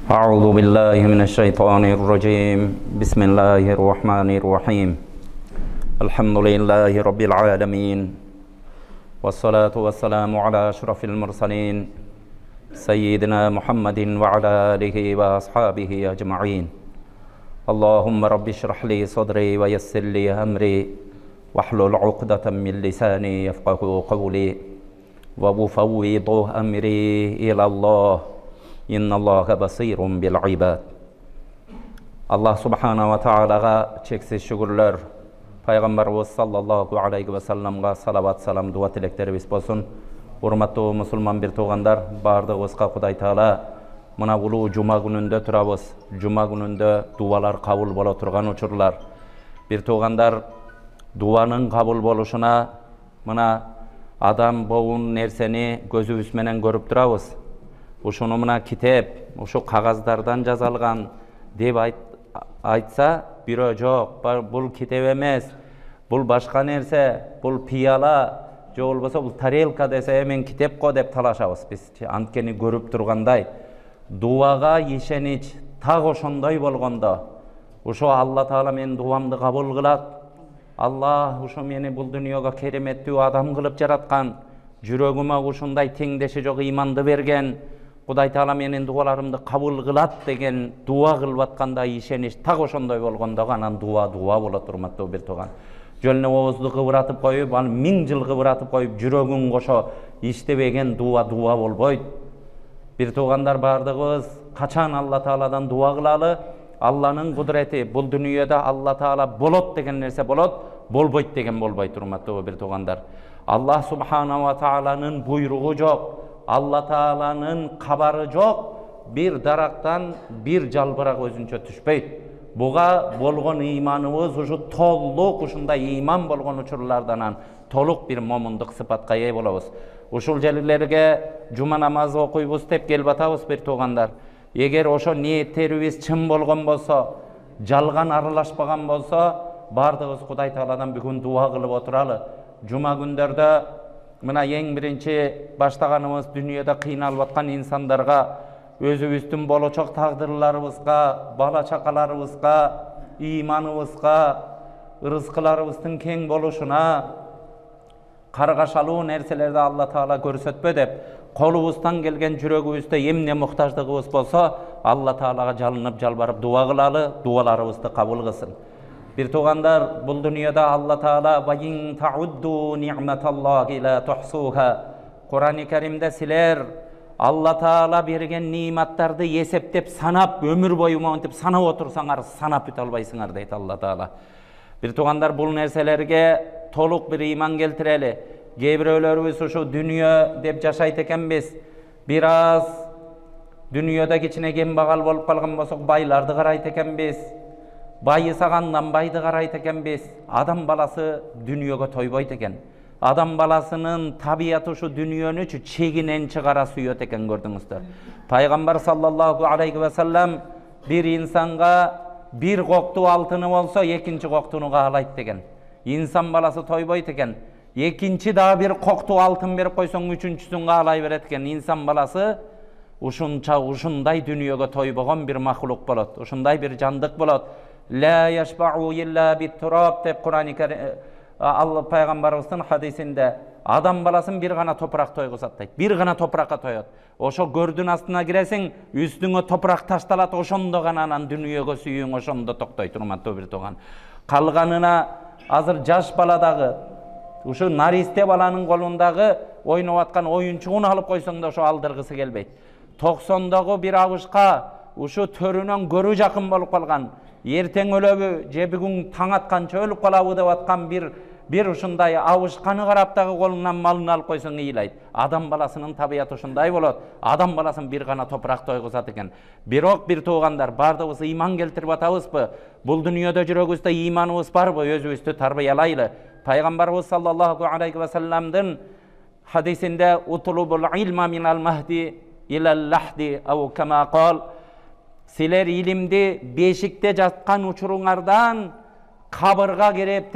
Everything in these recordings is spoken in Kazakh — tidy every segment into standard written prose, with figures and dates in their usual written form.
أعوذ بالله من الشيطان الرجيم بسم الله الرحمن الرحيم الحمد لله رب العالمين والصلاة والسلام على أشرف المرسلين سيدنا محمد وعلى آله وأصحابه أجمعين اللهم رب اشرح لي صدري ويسر لي أمري واحلل عقدة من لساني يفقه قولي وأفوض أمري إلى الله İnnallâhe basîrun bil ibâd. Allah subhanahu wa ta'alaga çeksiz şükürler. Peygamberimiz sallallahu aleyhi ve sellem'ga salavat salam dua tileklerimiz bolsun. Hurmatly musulman bir togandar, bardygybızga Hudaý Taala mına uluu juma gününde turabız. Juma gününde dualar kabul bola turgan uçurlar. Bir togandar duanın kabul boluşuna mına adam boğun nerseni gözübüz menen görüp turabız. Uşunu mına kitap, uşu kagazlardan жазалган деп айтса, бирөө жок, бул китеп эмес, бул башка нерсе, бул пияла, же болбосо бул тарелка десе, мен китеп го деп талашабыз. Биз анткени көрүп тургандай, дуага ишенич так ошондой болгондо, ошо Алла Таала менин дуамды кабыл кылат. Алла ошо мени бул дүйнөгө кереметтүү адам кылып жараткан, жүрөгүмө ушундай теңдеши жок иманды берген. Hudaý Taala menin dualarımды kabul kılat degen dua kılıp atkanda işeniş tak ошондой болгондо гана dua болот урматтуу bir togan. Жөлүнө оозду кыбыратып коюп, аны 1000 жыл кыбыратып коюп, жүрөгүң кошо иштебеген dua болбойт. Bir toganдар бардыгыбыз качан Алла Тааладан дуа кылалы, Алланын кудурети бул дүйнөдө Алла Таала болот деген нерсе болот, болбойт деген болбойт урматтуу bir toganдар. Allah Subhanahu wa Taala'nın buyruğu жок. Allah Taala'nın kabarı yok, bir daraktan bir jalbırak özünçe düşpeyt. Buga bolgon imanımız uşu tolluk uşunda iman bolgon uçurlardanan toluk bir momunduk sıfatga ие bolabız. Uşul jellerge juma namazı okuybuz dep kelip atabız bir togandar. Eger oşo niyetlerimiz çın bolgon bolsa, jalgan aralashpagan bolsa, bardygыбыз Hudaý Taaladan бүгүn dua kılıp oturalı. Juma günderde mına ең birinci başlaganımız dünyada kıynalıp atkan insanlarga, özübüzdün bolочок taqdırlarыбызга, bala çakalarыбызga, imanыбызga, rızkılarыбыздын keng boluşuna, kargaşalуу nerselerde Allah Taala görsetpe dep, kolubuzdan gelgen жүрөгүбүздө эмне muhtaçlygыбыз bolsa, Allah Taalaga jalınıp jalbarıp dua kılalı, dualarыбызды kabul kılsın. Bir togandar bul dünyada Allah Taala ve in ta'uddu ni'metallahi la tuhsuha. Kur'an-ı Kerim'de siler Allah Taala bergen nimetlerdi eseptep sanap ömür boyu montip sanap otursaňar sanap büte albaysıňar deydi Allah Taala. Bir togandar bul nerselerge toluk bir iman keltireli. Gebirölerimiz şu dünya dep jaşayt ekenbiz. Biraz dünyada kiçine kembagal bolup kalgan bolsak baylardy karayt ekenbiz. Bayısagandan baydı karayt ekenbiz. Adam balası dünyoga toyboyt eken. Adam balasının tabiatı şu dünyönü çeginen çıgara suyot eken gördüңүздөр. Peygamber sallallahu aleyhi ve sellem bir insanga bir koktu altını olsa ikinci koktunu kalayt degen. İnsan balası toyboyt eken. İkinci daha bir koktu altın berip koysoň üçüncüsün kalay beret eken. İnsan balası uşunday dünyoga toybogon bir mahluk bolot. Uşunday bir jandyk bolot. La yashba'u illa bit-turab dep Kur'an-ı Kerim Allah Peygamberimizin hadisinde adam balasın bir gana toprak toygusat deyt. Bir gana toprakka toyot. Oşo gördün astına giresin, üstüne toprak taştalat, oşondo gananan dünýögө sүйüň oşondo toktoyt urmаттуу bir togan. Kalganına azır jaş baladagı, uşu nariste balanın kolundagı oynap atkan oyunçuğunu alıp koysoň da oşo aldırgısı gelbeyt. 90'dagı bir avuçka uşu törünön görü jakyn bolup kalgan, erteň ölöbü je бүгүн taң atkança ölüp kalabı dep atkan bir uşunday avuçkanı karap dagı kolundan malını alıp koysoň iylayt. Adam balasının tabiatı uşunday bolot. Adam balasın bir gana toprak toygusat eken. Birok bir togandar bardygыбыз iman keltirip atabızpı? Bul dünýöde жүрөгübüzde imanыбыз barby? Özübüzdi tarbiýalayly. Peygamberimiz sallallahu aleyhi ve sellem'den hadisinde utlubul ilma minal mahdi ilal lahdi ev kema qal. Siler ilimdi beşikte jatkan uçuruңardan kabırga girip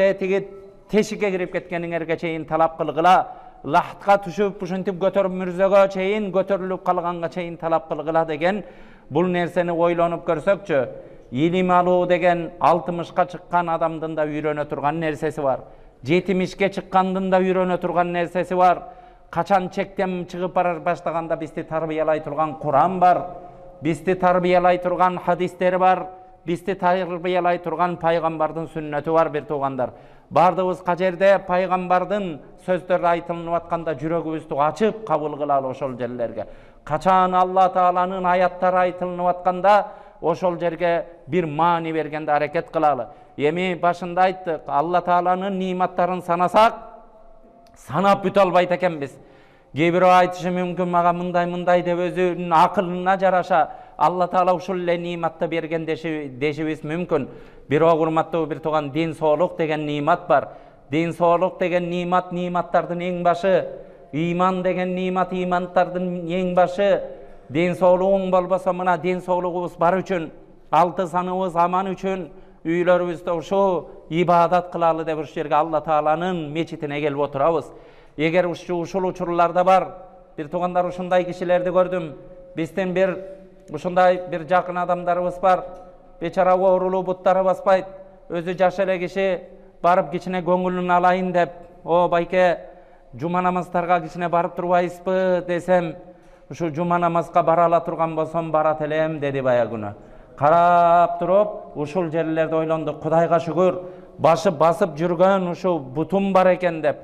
teşike girip ketkeniňerge çeyin talap kılgıla. Lahtga düşüp uşintip götürüp mürzögö çeyin, götürülüp kalganга çeyin talap kılgıla degen Bul nerseni oylonуп көрсөкчү, илим алуу деген 60ка чыккан адамдын да үйрөнө турган нерсеси бар. 70ке чыккандын да үйрөнө турган нерсеси бар. Качан чектен чыгып бара баштаганда бизди тарбиялай турган Кур'ан бар. Бизди тарбиялай турган хадистер бар. Бизди тарбиялай турган пайгамбардын сүннөтү бар, бир туугандар. Бардыбыз кажерде пайгамбардын сөздөрү айтылып атканда жүрөгүбүздү ачып кабыл кылалы ошол жерлерге. Качан Алла Тааланын аяттары айтылып атканда ошол жерге бир маани бергенде аракет кылалы. Эми башында айттык, Алла Тааланын ниматтарын санасак, санап бүтө албайт экенбиз. Кээ бирөө айтышы мүмкүн, мага мындай деп өзүнүн акылына жараша Алла Таала ушул эле ниматты берген дешибиз мүмкүн. Бирок урматтуу бир тууган, ден соолук деген нимат бар. Ден соолук деген ниматтардын эң башы. Иман деген нимат, имандардын эң башы. Ден соолугуң болбосо, мына ден соолугубуз бар үчүн, 6 саныбыз аман үчүн үйлөрүбүздө ушу ибадат кылалы деп ушул жерге Алла Тааланын мечитине келип отурабыз. Эгер ушул учурларда бар, бир туугандар, ушундай кишилерди көрдүм. Биздин ушундай бир жакын адамдарыбыз бар. Бечара оорулуу, буттары баспайт. Өзү жаш эле киши барып кичине көңүлүн алайын деп, "О байке, жума намаздарга кичине барып турбайсызбы?" десем, "Ушу жума намазга бара ала турган болсом барат элем" деди бая күнү. Карап туруп, ушул жерлерди ойлондук. Кудайга шүгүр, башы басып жүргөн ушу бутум бар экен деп.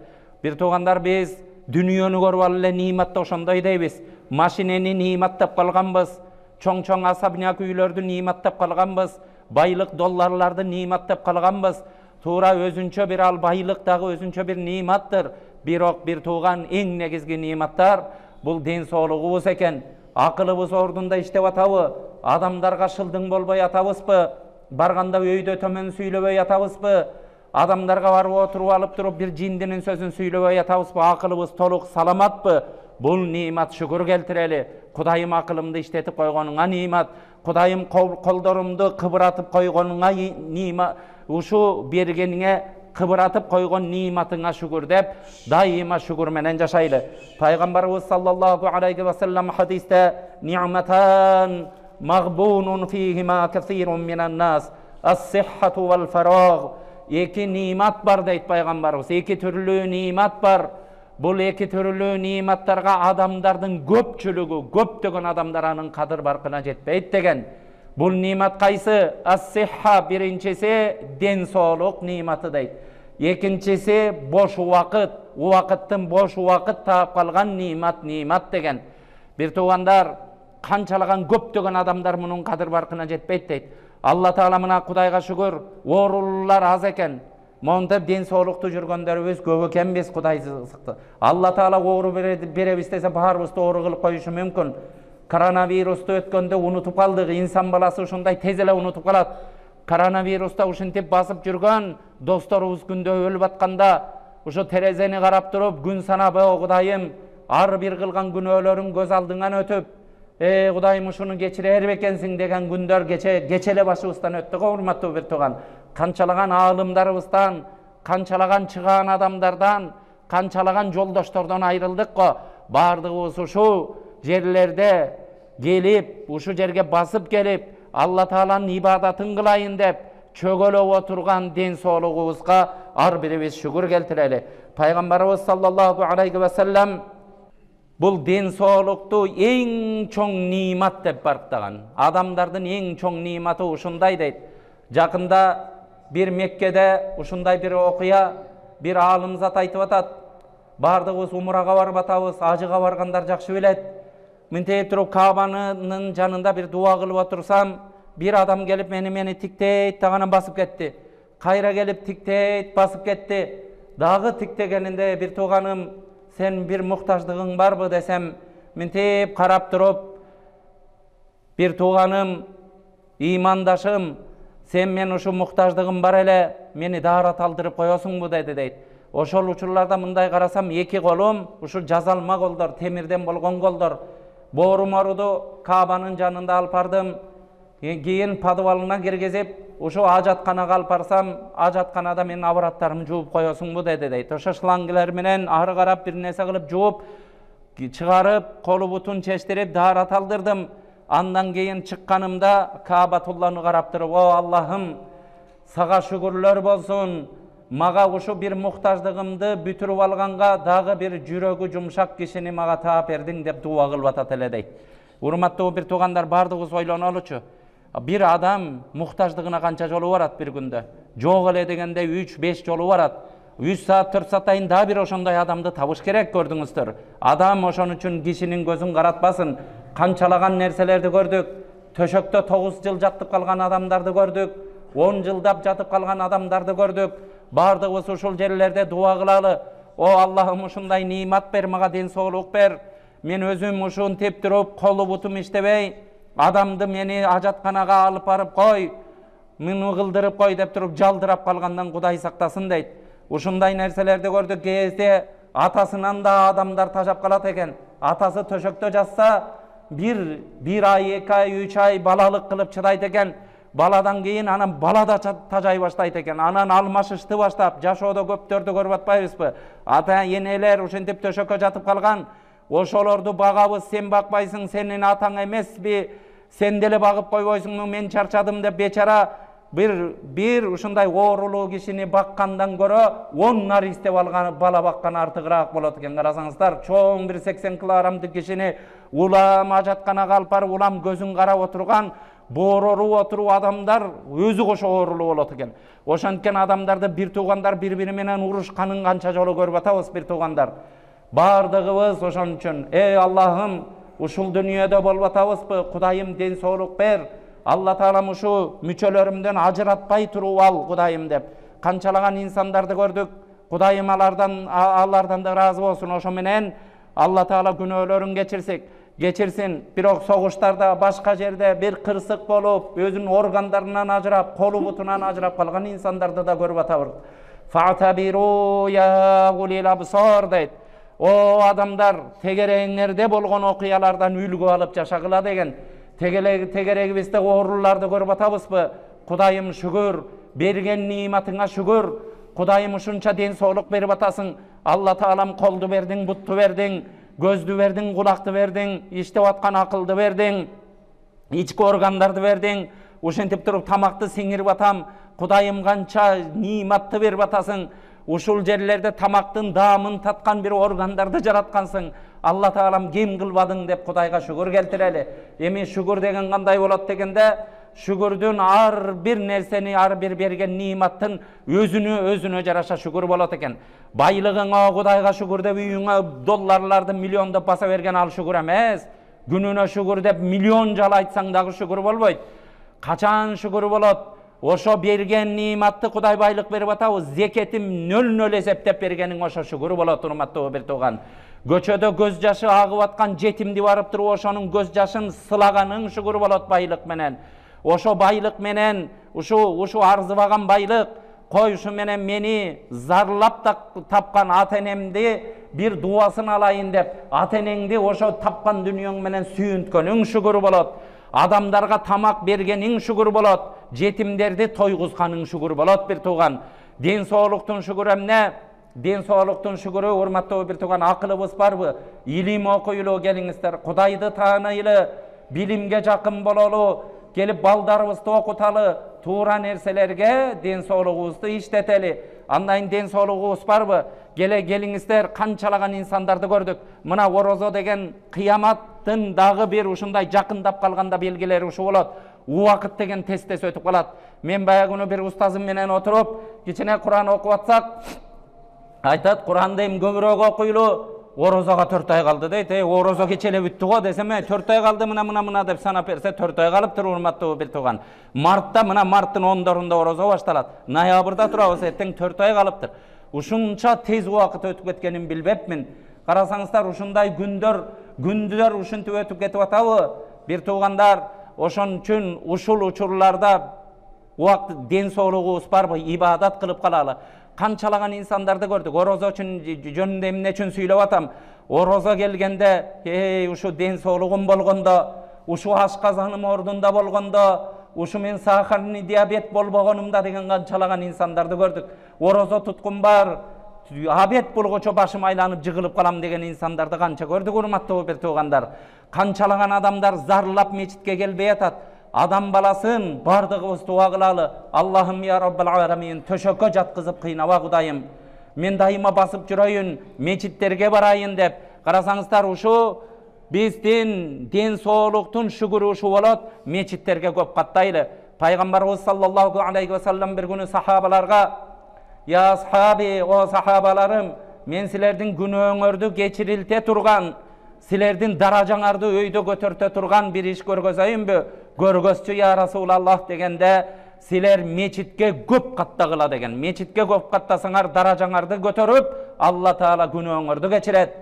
Бир туугандар, биз дүнүйөнү көрүп алып эле нимат да ошондой дейбиз. Машинени ниматтап калганбыз. Чоң особняк үйлөрдү ниматтап калганбыз. Байлык долларларды ниматтап калганбыз. Туура өзүнчө бир ал байлык дагы өзүнчө бир ниматтыр. Бирок бир тууган, эң негизги ниматтар бул ден соолугубуз экен. Акылыбыз ордунда иштеп атабы? Адамдарга шылдың болбой атабызбы? Барганда өйдө төмөн сүйлөбөй атабызбы? Адамдарга барып отуруп алып туруп бир жиндинин сөзүн сүйлөбөй атабызбы? Акылыбыз толук саламатпы? Бул нимат, шүгүр келтирели. Кудайым акылымды иштетип койгонуңа нимат. Кудайым колдорумду кыбыратып койгонуңа нимат. Ушу бергениңе кыбыратып койгон ниматыңа шүгүр деп, дайыма шүгүр менен жашайлы. Пайгамбарыбыз саллаллаху алейхи ва саллям хадисте "Ни'матан мағбунун фихима касирун минан нас, ас-сиххату вал фараг." Эки нимат бар дейт пайгамбарыбыз. Эки түрлүү нимат бар. Бул эки түрлүү ниматтарга адамдардын көпчүлүгү, көптөгөн адамдар анын кадыр баркына жетпейт деген. Бул нимат кайсы? Ас-сихха, биринчиси ден соолук ниматы дейт. Экинчиси бош убакыт, убакыттын бош убакыт таап калган нимат деген. Бир туугандар, канчалаган көптөгөн адамдар мунун кадыр баркына жетпейт дейт. Алла Таала мына Кудайга шүгүр, оорулуулар аз экен. Монтеп ден соолукту жүргөндөрүбүз көп экенбиз, Кудай сыкты. Алла Таала оору беребиз десе баарыбызды оору кылып коюшу мүмкүн. Коронавирусту өткөндө унутуп калдык. Инсан баласы ушундай тез эле унутуп калат. Коронавируста ушинтип басып жүргөн досторубуз күндө өлүп атканда, ушу терезени карап туруп күн санап, "О Кудайым, ар бир кылган күнөөлөрүң көз алдыңан өтүп, Кудайым ушуну кечирер бекенсиң" деген күндөр кече эле башыбыздан өттү го, урматтуу бир тууган. Канчалаган аалымдарыбыздан, канчалаган чыгаан адамдардан, канчалаган жолдоштордон айрылдык го. Бардыгыбыз ушу жерлерде келип, ушу жерге басып келип, Алла Тааланын ибадатын кылайын деп чөгөлөп отурган ден соолугубузга ар бирибиз шүгүр келтирели. Пайгамбарыбыз саллаллаху алейхи ва саллям бул ден соолукту эң чоң нимат деп барктаган. Адамдардын эң чоң ниматы ушундай дейт. Жакында бир Меккеде ушундай бир окуя, бир аалымзат айтып атат. Бардыгыбыз умрага барып атабыз, ажыга баргандар жакшы билет. Мынтип туруп Каабанын жанында бир дуа кылып отурсам, бир адам келип мени тиктейт, дагы басып кетти. Кайра келип тиктейт, басып кетти. Дагы тиктегенинде бир тууганым, "Сен бир муктаждыгың барбы?" десем, мынтип карап туруп, "Бир тууганым, имандашым, сен мен ушу муктаждыгым бар эле, мени даарат алдырып коесуңбу" деди дейт. Ошол учурларда мындай карасам, эки колум, ушул жазалма колдор, темирден болгон колдор. Боорум оруду, Каабанын жанында алып бардым. Кийин подвалына киргизип, ушу ажатканага алып барсам, ажатканада менин абыраттарымды жууп коесуңбу деди дейт. Ошо шлангылар менен ары карап бир нерсе кылып жууп, чыгарып, колу бутун чечтирип, даарат алдырдым. Andan keyin çıkkanımda Ka'batulloh'u qarap turib, "O Allah'ım, sağa şükürler bolsun. Maga uşu bir muhtaçlığımdı bütürüp alganга dagı bir jürögü jumşak kişini maga taap berdiň" dep dua kılıp atat ele deyt. Urmattуу bir tugandar, bardygыбыз ойлонолучу. Bir adam muhtaçlığına kança jolu barat bir günde. Jok ele degende 3-5 jolu barat. 3 saat 4 saatayın daha bir oşonday adamdı tabış kerek, gördüңүздөр. Adam oşon üçün kişinin gözün karatmasın. Kançalagan nerselerdi gördük. Töşöktö 9 yıl jatıp kalgan adamdardı gördük. 10 yıldap jatıp kalgan adamdardı gördük. Bardığыбыз uşul yerlerde dua kılalı. O Allah'ım uşunday nimat ber, maga den soğuluk ber. Men özüm uşun tep turup, kolu butum iştebey. Adamdı meni ajatkanaga alıp barıp koy. Meni kıldırıp koy dep turup jaldırap kalgandan Kuday saktasın deyt. Uşunday nerselerde gördük. Кезде atasынан da adamlar taşap kalat eken. Atası töşöktö jatsa bir ay, 2 ay, 3 ay balalık kılıp çıdayt eken. Baladan keyin anan bala da tajay başlayt eken. Anan almaşıştı başlap, jaşoodо köptөрдү көрүp atpайбызбы? Ata enelер ошентип töşökkө jatıp kalgan. Oşolordu bagabız, sen bakpaysың, senin ataң emespi? Sen dele bagıp koyboyсуңбу? Men çarçadım dep beçara bir ушундай оорулуу кишини bakkandan көрө 10 нар истеп алган bala bakkan артыгыраак болот экен. Карасаңыздар, чоң bir 80 килограммдык кишини улам ажатканага алып барып, улам көзүн карап отурган, боорору отуруп адамдар өзү кошо оорулуу болот экен. Ошенткен адамдарды bir туугандар бири-бири менен урушканын канча жолу көрүп атабыз bir туугандар. Bardığыбыз ошон үчүн, ey Allah'ım, ушул дүйнөдө болуп атабызбы? Кудайым ден соолук бер. Allah Taalам uşu müçölörümden ajıratpay turup al Kudayım dep. Kançalagan insandardı gördük. Kudayım alardan da razı olsun. Oşo menen Allah Taala günöөлөрүн geçirsin. Birok soğuşlarda, başka yerde bir kırsık bolup, özünün organlarından ajırap, kolu butundan ajırap kalgan insandardı da görüp atabız. Fa'tabiru ya ulil absar deyt. O adamlar tegereğinlerde bolgon okuyalardan ülgü alıp jaşagıla degen. Tegeregibizde oorulарды көрүp атабызбы? Kudayım şükür, bergen nimatıňa şükür. Kudayım uşunça den soğuluk berip atasың. Allah Taalam koldu berdiň, buttu berdiň, gözdü berdiň, kulakты berdiň, iştep atkan akıldı berdiň, içki organdardı berdiň. Uşentip turup tamakты siňirip atam. Kudayım kança nimatты berip atasың. Uşul yerlerde tamaktın damın tatkan bir organdardı jaratkansың. Allah Taalam kem kılbadың dep Kudayga şükür keltireli. Emi şükür degen kanday bolat degende, şükürdün ar bir nerseni, ar bir bergen nimattın özünü jaraşa şükür bolat eken. Baylığına Kudayga şükür dep üyüňe dollarlardı milyonda basa bergen al şükür emes. Gününe şükür dep milyon jal aytsaң dagı şükür bolboyt. Kaçan şükür bolat? Oşo bergen nimatты Kuday baylık berip atabız. Zeketim nöl eseptep bergeniň oşo şükür bolat, urmattуу bir tugan. Göçödө göz jaşı agıp atkan jetimdi barıp turup oşonun göz jaşın sılaganyň şükür bolat baylık menen. Oşo baylık menen, uşu arzybagan baylık, koy şu menen meni zarlap da tapkan atenemdi bir duasını alayın dep, ateneňdi oşo tapkan dünýöň menen sүйüntkeniň şükür bolat. Adamlarga tamak bergeniň şükür bolat. Jetimderdi toyguzganyň şükür bolat bir tugan. Den soğuluktun şükür emne? Den soğuluktun şükürü, urmattуу bir tugan, akılыбыз barby? İlim okuyulu geliňizler, Kudaydy taanyly, bilimge jakyn bololu, gelip baldarыбызды okutalı, tuğra nerselerge den soğuluğubuzdu işteteli. Andaýyn den soğuluğubuz barby? Geliňizler, kançalagan insandardy gördük. Mına orozo degen kıyamattın dagı bir uşunday jakындap kalganda belgileri uşu bolat. Uwakıt degen testes ötüp kalat. Men baya günü bir ustazım menen oturup, kiçine Kur'an okup atsak, aytat, Kur'anda hem köpürök okuyulu, orozoga 4 ay kaldı deyt. Orozo keçele büttü go desem, 4 ay kaldı mına dep sanap berse 4 ay kalıptır, urmattуу bir tugan. Mart'ta marttın 10'darında orozo baştalat. Noyabrda turabız, etteň 4 ay kalıptır. Uşunça tez wagt ötüp ketkenin bilbepmin. Karasaňızlar, uşunday gündür uşuntu ötüp ketip ataby. Bir tugandar, oşon üçin uşul uçurlarda wagt den soğuluğubuz barby? İbadat kılıp kalaly. Kançalagan insandardy gördük. Orozo üçün jönünde emne üçün süýlep atam. Orozo gelgende, hey uşu den soğuluğum bolgonda, uşu aşkazanym ordunda bolgonda, uşu men sakarni diabet bolbogonumda degen kançalagan insandardy gördük. Orozo tutkun bar, абет болгочо башым айланып жыгылып калам деген инсандарды канча көрдүк урматтуу бир туугандар. Канчалаган адамдар зарлап мечитке келбей атат. Адам баласын бардыгыбыз дуа кылалы. Аллахым я Раббал аламин, төшөккө жаткызып кыйнаба Кудайым. Мен дайыма басып жүрөйүн, мечиттерге барайын деп. Карасаңыздар, ушу биздин ден соолуктун шүгүрү ушу болот. Мечиттерге көп каттайлы. Пайгамбарыбыз саллаллаху алейхи ва саллям бир күнү сахабаларга: "Я асхаби, о сахабаларым, мен силердин күнөөңөрдү кечирилте турган, силердин даражаңарды өйдө көтөртө турган бир иш көргөзөйүнбү?" "Көргөзчү я Расулаллах" дегенде, силер мечитке көп каттагыла деген. Мечитке көп каттасаңар даражаңарды көтөрүп, Алла Таала күнөөңөрдү кечирет.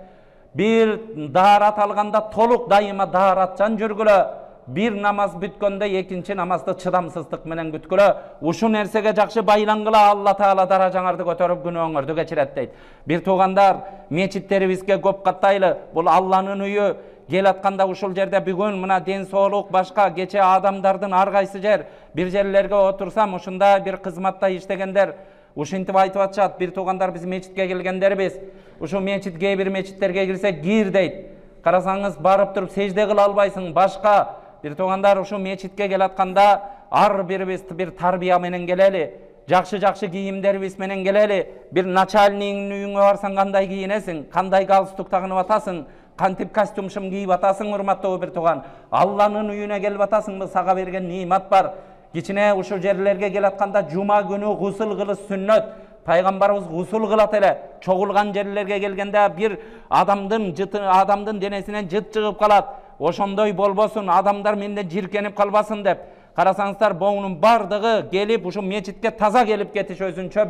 Bir даарат алганда толук дайыма дааратчан жүргүлө. Bir namaz бүткөндө экинчи намазды чыдамсыздык менен күткүлө. Ушу нерсеге жакшы байлангыла, Алла Таала даражаңарды көтөрүп күнөөңөрдү кечирет дейт. Бир туугандар, мечиттерибизге көп каттайлы. Бул Алланын үйү. Кел атканда ушул жерде бүгүн мына ден соолук башка кече адамдардын ар кайсы жер бир жерлерге отурсам, ушунда бир кызматта иштегендер ушинтип айтып атышат. Бир туугандар, биз мечитке келгендербиз. Ушу мечитке, бир мечиттерге кирсек кир дейт. Карасаңыз, барып туруп сежде кыла албайсың. Башка бир туугандар, ушу мечитке келатканда ар бирибиз бир тарбия менен келели. Жакшы кийимдерибиз менен келели. Бир начальниктин үйүңө барсаң кандай кийинесиң, кандай галстук тагынып атасың, кантип костюмшым кийип атасың, урматтуу бир тууган. Алланын үйүнө келип атасыңбы, сага берген нимат бар. Кичине ушу жерлерге келатканда жума күнү гусул кылыш сүннөт. Пайгамбарыбыз гусул кылат эле. Чогулган жерлерге келгенде бир адамдын денесинен жыт чыгып калат. Ошондой болбосун, адамдар менден жиркенип калбасын деп. Карасаңыздар, буунун бардыгы келип ушу мечитке таза келип кетиш өзүнчө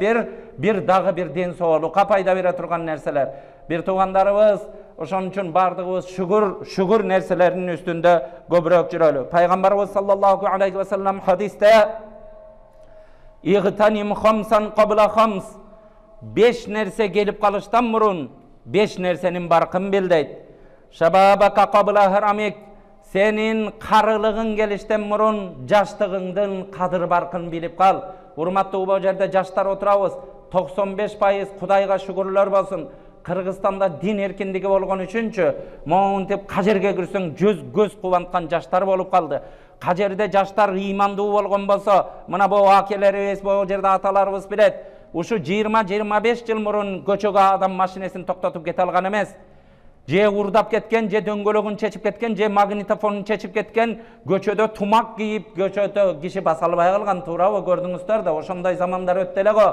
бир дагы бир ден соолукка пайда бере турган нерселер. Бир туугандарыбыз, ошон үчүн бардыгыбыз шүгүр нерселеринин үстүндө көбүрөөк жүрөлү. Пайгамбарыбыз саллаллаху алейхи ва саллям хадисте: "Игтаним хамсан кабла хамс", 5 нерсе келип калыштан мурун 5 нерсенин баркын бил дейт. "Шабабака кабла харамик", сенин карылыгың келиштен мурун жаштыгыңдын кадыр баркын билип кал. Урматтуу, бул жерде жаштар отурабыз. 95% Кудайга шүгүрлөр болсун. Кыргызстанда дин эркиндиги болгон үчүнчү монтип кажерге кирсең көз кубанткан жаштар болуп калды. Кажерде жаштар ыймандуу болгон болсо, мына бул акелерибиз, бул жерде аталарыбыз билет. Ушу 20-25 жыл мурун көчөгө адам машинесин токтотуп кете алган эмес. Же урдап кеткен, же дөңгөлөгүн чечип кеткен, же магнитофонун чечип кеткен, көчөдө тумак кийип, көчөдө киши баса албай калган, туурабы? Көрдүңүздөр да, ошондой замандар өттү эле го.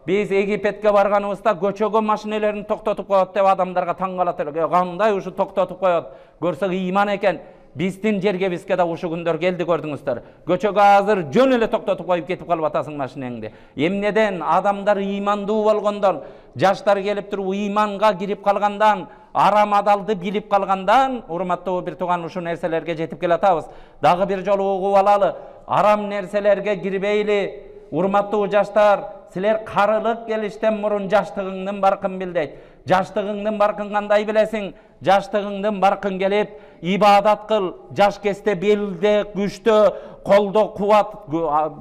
Биз Египетке барганыбызда көчөгө машинелерин токтотуп коет деп адамдарга таң калат эле. Кандай ушу токтотуп коет? Көрсөк ыйман экен. Биздин жерге бизге да ушу күндөр келди, көрдүңүздөр. Көчөгө азыр жөн эле токтотуп коюп кетип калып атасың машинеңди. Эмнеден? Адамдар ыймандуу болгондон, жаштар келип туруп ыйманга кирип калгандан, арам адалды билип калгандан, урматтуу бир тууган, ушу нерселерге жетип келатабыз. Дагы бир жолу угуп алалы. Арам нерселерге кирбейли. Урматтуу жаштар, силер карылык келиштен мурун жаштыгыңдын баркын бил дейт. Жаштыгыңдын баркын кандай билесиң? Жаштыгыңдын баркын келип ибадат кыл. Жаш кезде белде күчтө, колдо кубат,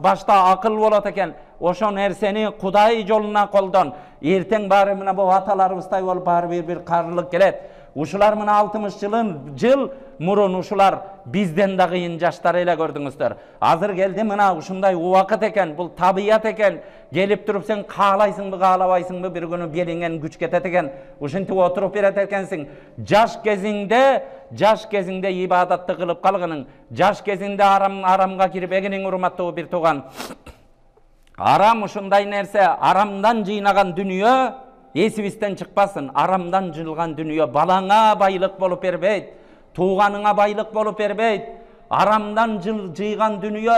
башта акыл болот экен. Ошо нерсени Кудай жолуна колдон. Эртең баары мына бул аталарыбыздай болуп баары бир карылык келет. Ушулар мына 60 жыл мурун ушулар бизден да кыйын жаштар эле, көрдүңүздөр. Азыр келди, мына ушундай убакыт экен, бул табият экен. Келип туруп сен каалайсыңбы, каалабайсыңбы, бир күнү белиңен күч кетет экен. Ушинтип отуруп берет экенсиң. Жаш кезиңде ибадатты кылып калгының, жаш кезиңде арамга кирбегиниң, урматтуу бир тууган. Арам ушундай нерсе, арамдан жыйнаган дүнүйө эсибизден чыкпасын. Арамдан жыйылган дүнүйө балаңа байлык болуп бербейт, тууганыңа байлык болуп бербейт. Арамдан жыйган дүнүйө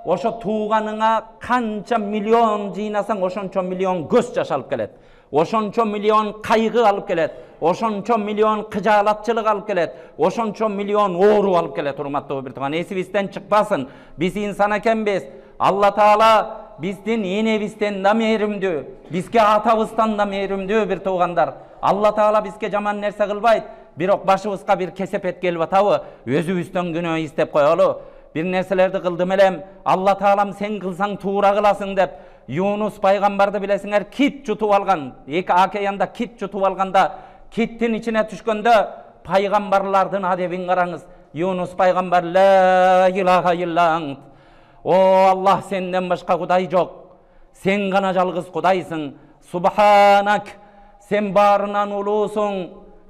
ошо тууганыңа канча миллион жыйнасаң, ошончо миллион көз жаш алып келет. Ошончо миллион кайгы алып келет. Ошончо миллион кыжаалатчылык алып келет. Ошончо миллион оору алып келет, урматтуу бир тууган. Эсибизден чыкпасын. Биз инсан экенбиз. Алла Таала биздин энебизден да мээримдүү, бизге атабыздан да мээримдүү, бир туугандар. Алла Таала бизге жаман нерсе кылбайт. Бирок башыбызга бир кесепет келип атабы, өзүбүздөн күнөө издеп коелу. Бир нерселерди кылдым элем, Алла Таалам сен кылсаң туура кыласың деп, Yunus пайгамбарды билесиңер, кит жутуп алган. Эки океанда кит жутуп алганда, киттин ичине түшкөндө пайгамбарлардын адебин караңыз. Yunus пайгамбар ла илаха илля ант. О Аллах, сенден башка кудай жок. Сен гана жалгыз кудайсың. Субханак, сен баарынан улуусуң,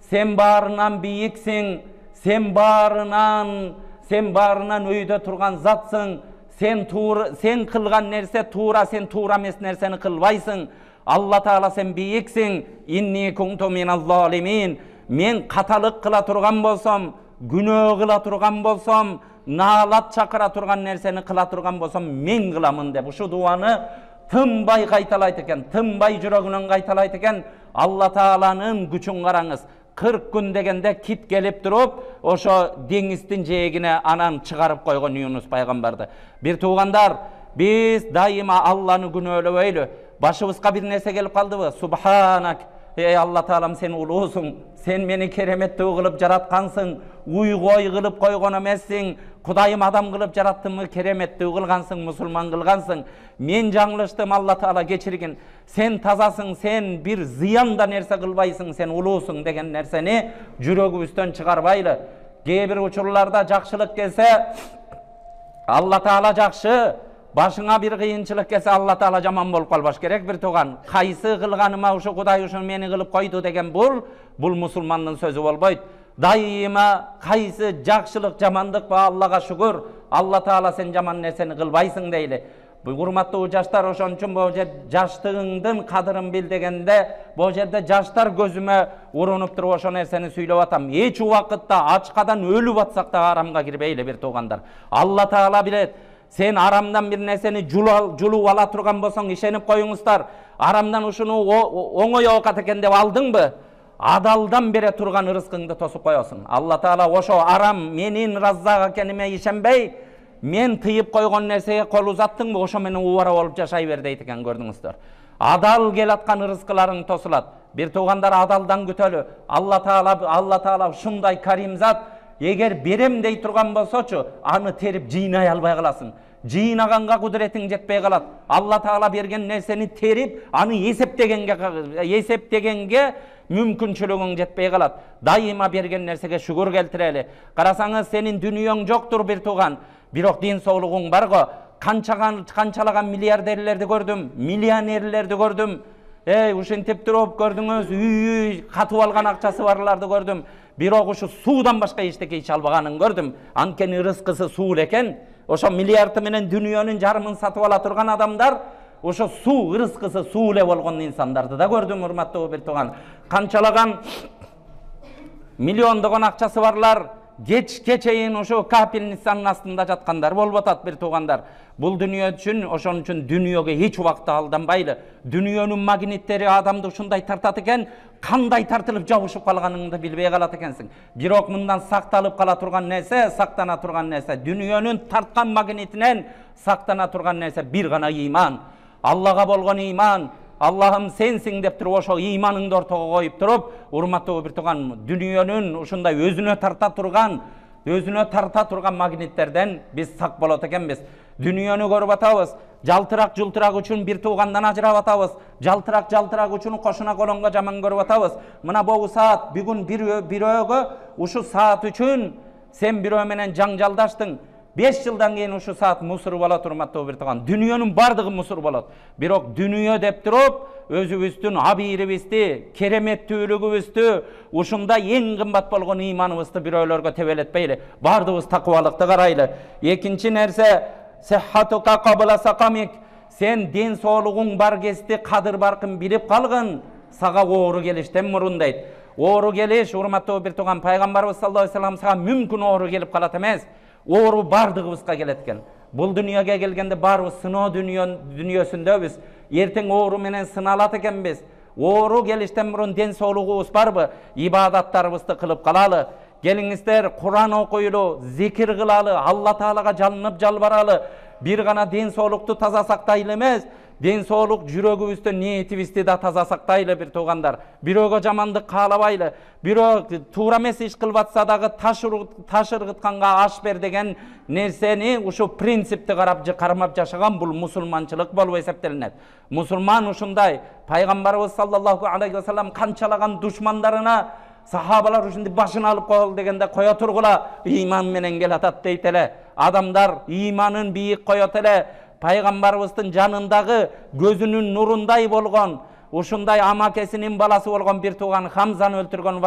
сен баарынан бийиксиң, сен баарынан өйдө турган затсың. Sen kılgan nerse tuğra, sen tuğra mes nerseni kılbaysın. Allah Teala sen biyiksin. İnni kuntu minaz zalimin. Men katalık kıla turgan bolsam, günö kıla turgan bolsam, nalat çakıra turgan nerseni kıla turgan bolsam, men kılamın dep. Şu duanı tınbay kaytalayt eken, tınbay jürögünөн kaytalayt eken. Allah Teala'nın güçün karаңыз. 40 gün degende kit gelip durup, oşo deňizdin jegine anan çıgarıp koygon Yunus пайгамбарды. Bir tuğandar, biz daima Allah'ını günöölöböylü. Başыбызга bir nese gelip kaldıbı. Subhanak, ey Allah Teala'm sen ulusun. Sen meni keremettүү kılıp jaratkansın. Uygoy kılıp koygon emessin. Kudayım adam kılıp jarattımı keremettүү kılgansın, musulman kılgansın. Men жаңылыштым, Allah Teala geçirgin. Sen tazasın, sen bir ziyanda nerse kılbaysın, sen ulusun degen nerseni jürögübüzden çıgarbaylı. Kebir uçurlarda jakşılık gelse Allah Teala jakşı, başına bir kıyınçılık gelse Allah Teala jaman bolup kalbaş gerek bir toğan. Kaysı kılganıma uşu Kuday uşun meni kılıp koydu degen bul musulmandın sözü bolboyt. Daima kaysı jakşılık, jamandık ba Allah'a şükür. Allah Teala sen jaman nerseni kılbaysın deyli. Bu hurmattуу жаштар, ошон үчүн бу жаштыгыңдын кадырын бил дегенде, бу жерде жаштар көзүмө урунуп туруп ошо нерсени сүйлөп атам. Эч убакытта ачкадан өлүп атсак да арамга кирбейли бир туугандар. Allah Taala билет. Sen aramdan bir nersени жулуп ала турган болсоң, ишенип коюңуздар. Aramdan ушуну оңой оокат экен деп алдыңбы? Adaldan бере турган ырыскыңды тосуп коесуң. Allah Taala ошо арам менин Раззак экениме ишенбей, men tıyıp koygon nerseye kol uzattın mı, oşo meni uvara olup jaşay ber deyt eken, gördüңүздөр. Adal gel atkan rızkılarың tosulat. Bir tuğandar adaldan gütölü. Allah Taala şunday karim zat, eger berem dey turgan bolsoçu, anı terip jıynay albay kalasın. Jıynaganга kudretin jetpey kalat. Allah Taala bergen nerseni terip, anı eseptegenge mümkünçülüğün jetpey kalat. Daima bergen nersege şükür keltireli. Karasaňız senin dünýöň joktur bir tuğan. Birok din soğluğun bargo, kançalagan milyarderlerdi gördüm, milyonerlerdi gördüm. Uşentip durup gördüңüz, katıp algan akçası varlardı gördüm. Birok uşu suudan başka işteki iş albaganın gördüm. Ankeni rızkısı suul eken, oşo milyartı menen dünýönün jarmyn satıp ala turgan adamlar, oşo su rızkısı suule bolgon insandardı da gördüm, hurmattуу bir tuğan. Kançalagan milyondogon akçası varlar. Geçeyin oşo kapilnistanın astında jatkandar bolup atat bir tuğandar. Bul dünýö üçün, oşon üçün dünýöge hiç wagtda aldanbaylı. Dünýönün magnitleri adamdy uşunday tartat eken, kanday tartılıp jabışıp kalganyňdy bilbey kalat ekensiň. Birok mындан saktalıp kala turgan nerse, saktana turgan nerse, dünýönün tartkan magnitinen saktana turgan nerse bir gana iman. Allah'a bolgon iman. Allah'ım sensin dep turup oşo imanыңды ortaga koyup turup, urmattуу bir tuğan, dünýönün uşunday özüne tarta turgan magnitlerden biz sak bolot ekenbiz. Dünýönü görüp atabız. Jaltırak jultırak üçün bir tuğandan ajırap atabız. Jaltırak üçün koşuna kolonga jaman görüp atabız. Mına bu saat bugün biröөгө uşu saat üçün sen birөө menen jaňjaldaşdyň. 5 yıldan keyin uşu saat musur bolat, urmattуу bir tuğan. Dünýönün bardygy musur bolat. Birok dünýö dep turup, özübüzdün abiribizdi, keremettүүлügübüzdü, uşunda en kımbat bolgon imanыбызды biröөлөрgө tebeletpeyli. Bardybız takıwalykty garaylı. Ekinci nerse, sehhatuka qabla sakamik. Sen den soğluğun bar kesti, kadır barkın bilip kalgın, saga oğru gelişten murundayt. Oğru geliş, urmattуу bir tuğan, Peygamberimiz sallallahu aleyhi ve sellem saga mümkün oğru gelip kalat emez. Oğru bardığыбызга keletken. Bul dünýöge gelgende barыбыз sınoo dünýösündebiz. Erteň oğru menen sınalat ekenbiz. Oğru gelişten murun den soğluğubuz barby? İbadatlarыбызды kılıp kalalı. Geliňizler Kur'an okuyulu, zikir kılalı, Allah Taala'ga jalanyp jalbaralı. bir gana den sooluktu taza saktайлы эмес, den sooluk жүрөгүбүздө ниетибизди да таза сактайлы бир туугандар. Бирөөгө жамандык каалабайлы, бирөө туура эмес иш кылып атса дагы таш ыргытканга аш бер деген нерсени ушу принципти кармап жашаган бул мусулманчылык болуп эсептелинет. Мусулман ушундай. Пайгамбарыбыз саллаллаху алейхи ва саллям канчалаган душмандарына сахабалар ушундай башын алып коел дегенде кое тургула, ыйман менен келатат дейт эле. Адамдар ыйманын бийик коет эле. Пайгамбарыбыздын жанындагы көзүнүн нурундай болгон, ушундай амакесинин баласы болгон бир тууган Хамзаны өлтүргөн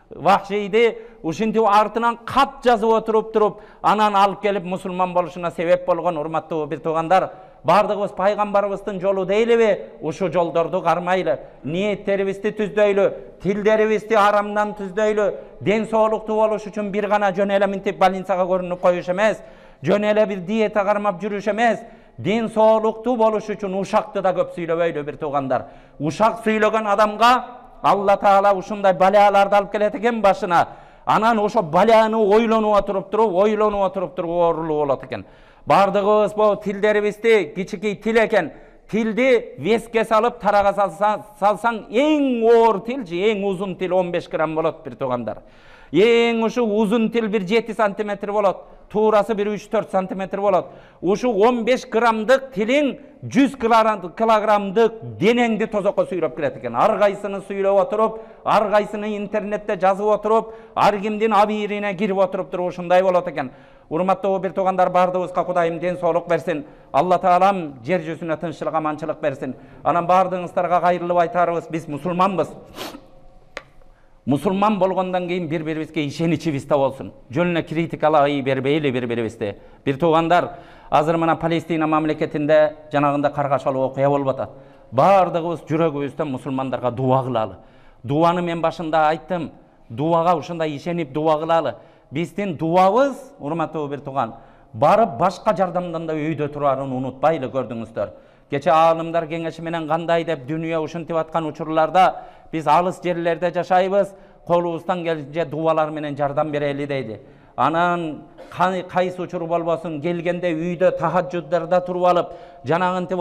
Вахшийди ушинтип артынан кат жазып туруп, анан алып келип мусулман болушуна себеп болгон урматтуу бир туугандар. Бардыгыбыз пайгамбарыбыздын жолу дейлиби? Ушу жолдорду кармайлы, ниеттерибизди түздөйлү, тилдерибизди арамдан түздөйлү, ден соолуктуу болуш үчүн бир гана жөн эле мынтип больницага көрүнүп коюш эмес, жөн эле бир диета кармап жүрүш эмес, ден соолуктуу болуш үчүн ушакты да көп сүйлөбөйлү бир туугандар. Ушак сүйлөгөн адамга Алла Таала ушундай баляларды алып келет экен башына. Анан ошо баляны ойлонуп туруп оорулуу болот экен. Бардыгыбыз бул тилдерибизди, кичикей тил экен, тилди веске салып тарага салсаң эң оор тил, эң узун тил 15 грамм болот бир туугандар. Эң ушу узун тил бир 7 сантиметр болот, туурасы бир 3-4 сантиметр болот. Ушу 15 граммдык тилиң 100 килограммдык денеңди тозокко сүйлөп келет экен. Ар кайсыны сүйлөп отуруп, ар кайсыны интернетте жазып отуруп, ар кимдин абийирине кирип отуруп ушундай болот экен. Урматтуу бир туугандар, бардыгыбызга Кудайым ден соолук берсин. Алла Таалам жер жүзүнө тынччылык, аманчылык берсин. Анан бардыгыңыздарга кайрылып айтарыбыз, биз мусулманбыз. Мусулман болгондон кийин бири-бирибизге ишеничибиз да болсун. Жөнүнө критикалай бербейли бири-бирибизди. Бир туугандар, азыр мына Палестина мамлекетинде жанагында каргашалуу окуя болуп атат. Бардыгыбыз жүрөгүбүздөн мусулмандарга дуа кылалы. Дуаны мен башында айттым. Дуага ушундай ишенип дуа кылалы. Биздин дуабыз, урматтуу бир тууган, барып башка жардамдан да өйдө турарын унутпайлы, көрдүңүздөр. Кече аалымдар кеңеши менен кандай деп дүнүйө ушинтип аткан учурларда биз алыс жерлерде жашайбыз, колубуздан келинче дуалар менен жардам берели дейди. Анан кайсы учур болбосун, келгенде үйдө тахажжуддарда туруп алып, жанагынтип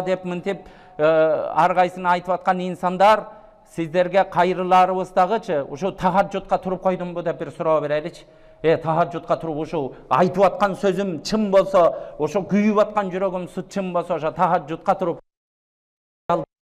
деп мынтип ар кайсыны айтып аткан инсандар, сиздерге кайрыларыбыздагычы ушу тахажжудка туруп койдумбу деп бир суроо береличи. Тахажжудка туруп ушу айтып аткан сөзүм чын болсо, ошо күйүп аткан жүрөгүм чын болсо, ошо тахажжудка туруп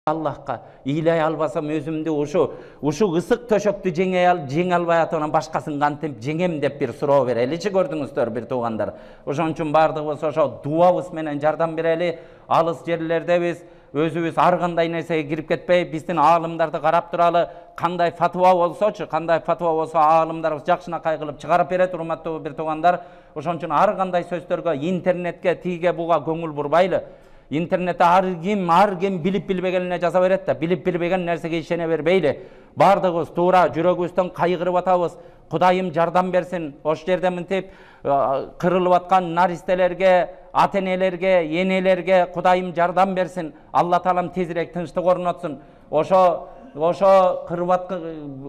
Аллахка ыйлай албасам өзүмдү ушу ысык төшөктү жеңе албай атып, башкасын кантип жеңем деп бир суроо береличи, көрдүңүздөр бир туугандар. Ошон үчүн бардыгыбыз ошо дуабыз менен жардам берели. Алыс жерлердебиз, өзүбүз ар кандай нерсеге кирип кетпей, биздин аалымдарды карап туралы. Кандай фатва болсочу, аалымдарыбыз жакшынакай кылып чыгарып берет, урматтуу бир туугандар. Ошон үчүн ар кандай сөздөргө, интернетке, тиге буга көңүл бурбайлы. Интернетте ар ким билип билбегенине жаза берет да, билип билбеген нерсеге ишене бербейли. Бардыгыбыз туура жүрөгүбүздөн кайгырып атабыз. Кудайым жардам берсин. Ош жерде мынтип кырылып аткан наристелерге, ата-энелерге, энелерге Кудайым жардам берсин. Алла Таалам тезирээк тынчтык орнотсун. Ошо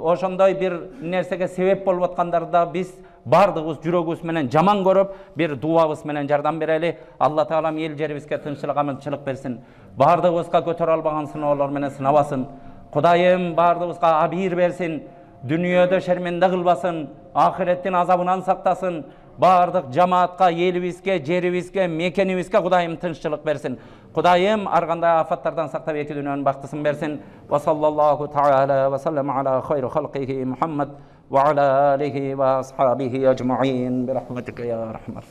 ошондой бир нерсеге себеп болуп аткандарда биз бардыгыбыз жүрөгүбүз менен жаман көрүп, бир дуабыз менен жардам берели. Алла Таалам эл жерибизге тынччылык, аманчылык берсин. Бардыгыбызга көтөрө албаган сыноолор менен сынабасын. Кудайым бардыгыбызга абийир берсин. Дүнүйөдө шерменде кылбасын, ахиреттин азабынан сактасын. Бардык жамаатка, элибизге, жерибизге, мекенибизге Кудайым тынччылык берсин. Кудайым ар кандай афаттардан сактап эки дүйнөнүн бактысын берсин. Ва саллаллаху таала ва саллам ала хайри халқихи Мухаммад ва ала алихи ва асхабихи ажмаин. Бирахматика я рахмат.